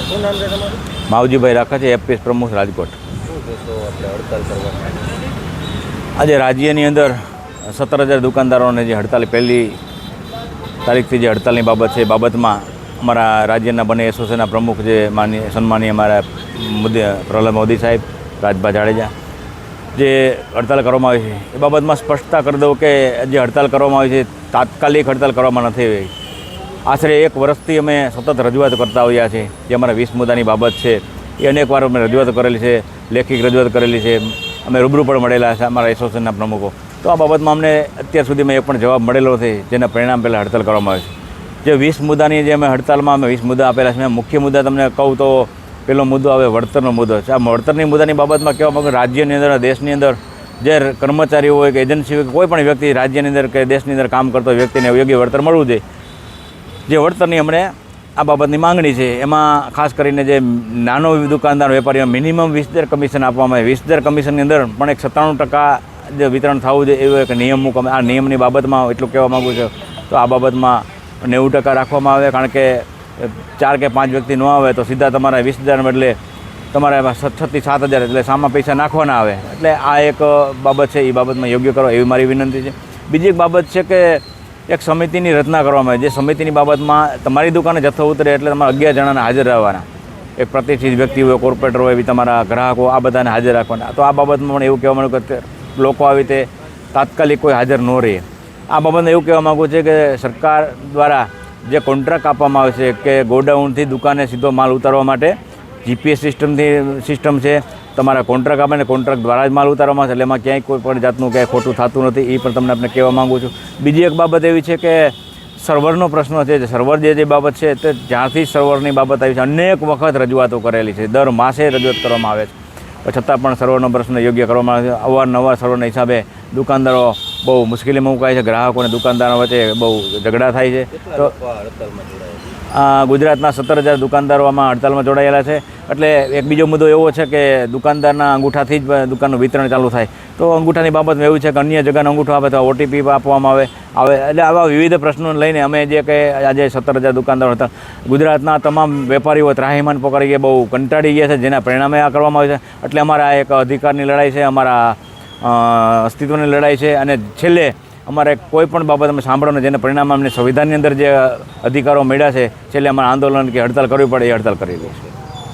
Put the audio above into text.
શું નામ છે તમારું? માવજીભાઈ રાખે છે, એફપીએસ પ્રમુખ રાજકોટ. શું કહેશો આપણે હડતાલ કરવા? આજે રાજ્યની અંદર 17,000 દુકાનદારોને જે હડતાલ પહેલી તારીખથી જે હડતાલની બાબત છે એ બાબતમાં અમારા રાજ્યના બંને એસોસિએશનના પ્રમુખ જે સન્માનીય અમારા પ્રહલાદ મોદી સાહેબ, રાજભા જાડેજા જે હડતાલ કરવામાં આવી છે એ બાબતમાં સ્પષ્ટતા કરી દઉં કે જે હડતાલ કરવામાં આવી છે તાત્કાલિક હડતાલ કરવામાં નથી આવી. આશરે 1 વર્ષથી અમે સતત રજૂઆત કરતા આવ્યા છીએ. જે અમારા 20 મુદ્દાની બાબત છે એ અનેકવાર અમે રજૂઆત કરેલી છે, લેખિત રજૂઆત કરેલી છે, અમે રૂબરૂ પણ મળેલા છે અમારા એસોસિએશનના પ્રમુખો. તો આ બાબતમાં અમને અત્યાર સુધીમાં એક પણ જવાબ મળેલો નથી, જેના પરિણામ પહેલાં હડતાલ કરવામાં આવે છે. જે 20 મુદ્દાની જે અમે હડતાલમાં 20 મુદ્દા આપેલા છે, મુખ્ય મુદ્દા તમને કહું તો પહેલો મુદ્દો આવે વળતરનો મુદ્દો છે. આ વળતરની મુદ્દાની બાબતમાં કહેવા માગું રાજ્યની અંદર, દેશની અંદર જે કર્મચારીઓ હોય કે એજન્સી હોય કે કોઈ પણ વ્યક્તિ રાજ્યની અંદર કે દેશની અંદર કામ કરતો વ્યક્તિને યોગ્ય વળતર મળવું જોઈએ. જે વળતરની અમને આ બાબતની માંગણી છે એમાં ખાસ કરીને જે નાનો દુકાનદાર વેપારીઓ મિનિમમ 20,000 કમિશન આપવામાં આવે. 20,000 કમિશનની અંદર પણ એક 97% જે વિતરણ થવું જોઈએ એવો એક નિયમ મૂકવામાં. આ નિયમની બાબતમાં એટલું કહેવા માગું છું તો આ બાબતમાં 90% રાખવામાં આવે, કારણ કે 4 કે 5 વ્યક્તિ ન આવે તો સીધા તમારા 20,000 બદલે તમારે 6 થી 7,000 એટલે સામા પૈસા નાખવાના આવે. એટલે આ એક બાબત છે, એ બાબતમાં યોગ્ય કરો એવી મારી વિનંતી છે. બીજી એક બાબત છે કે એક સમિતિની રચના કરવામાં આવે. જે સમિતિની બાબતમાં તમારી દુકાને જથ્થો ઉતરે એટલે તમારે 11 જણાને હાજર રહેવાના. એક પ્રતિષ્ઠિત વ્યક્તિ હોય, કોર્પોરેટર હોય, તમારા ગ્રાહકો, આ બધાને હાજર રાખવાના. તો આ બાબતમાં પણ એવું કહેવા માંગુ કે લોકો આવી રીતે તાત્કાલિક કોઈ હાજર ન રહે. આ બાબતને એવું કહેવા માગું છે કે સરકાર દ્વારા જે કોન્ટ્રાક્ટ આપવામાં આવે છે કે ગોડાઉનથી દુકાને સીધો માલ ઉતારવા માટે જીપીએસ સિસ્ટમ છે, તમારા કોન્ટ્રાક્ટ આપે ને કોન્ટ્રાક્ટ દ્વારા જ માલ ઉતારવામાં છે. એટલે એમાં ક્યાંય કોઈ પણ જાતનું ક્યાંય ખોટું થતું નથી. એ પણ તમને આપણે કહેવા માગું છું. બીજી એક બાબત એવી છે કે સર્વરનો પ્રશ્ન છે. સર્વર જે બાબત છે તે જ્યારથી સર્વરની બાબત આવી છે અનેક વખત રજૂઆતો કરેલી છે, દર માસે રજૂઆત કરવામાં આવે છે, છતાં પણ સર્વરનો પ્રશ્ન યોગ્ય કરવામાં આવે છે. અવારનવાર સર્વરના હિસાબે દુકાનદારો બહુ મુશ્કેલીમાં મુકાય છે, ગ્રાહકો અને દુકાનદારો વચ્ચે બહુ ઝઘડા થાય છે. તો ગુજરાતના 17,000 દુકાનદારો આમાં હડતાલમાં જોડાયેલા છે. એટલે એક બીજો મુદ્દો એવો છે કે દુકાનદારના અંગૂઠાથી જ દુકાનનું વિતરણ ચાલુ થાય. તો અંગૂઠાની બાબતમાં એવું છે કે અન્ય જગ્યાનો અંગૂઠો આપે તો ઓટીપી આપવામાં આવે. એટલે આવા વિવિધ પ્રશ્નોને લઈને અમે જે કે આજે 17,000 દુકાનદારો હતા, ગુજરાતના તમામ વેપારીઓ ત્રાહિમામ પકડી ગયા, બહુ કંટાળી ગયા છે, જેના પરિણામે આ કરવામાં આવે છે. એટલે અમારા એક અધિકારની લડાઈ છે, અમારા અસ્તિત્વની લડાઈ છે. અને છેલ્લે અમારે કોઈ પણ બાબત અમે સાંભળવાનું જેને પરિણામે અમને સંવિધાનની અંદર જે અધિકારો મળ્યા છે, છેલ્લે અમારે આંદોલન કે હડતાલ કરવી પડે એ હડતાલ કરી દઈશું.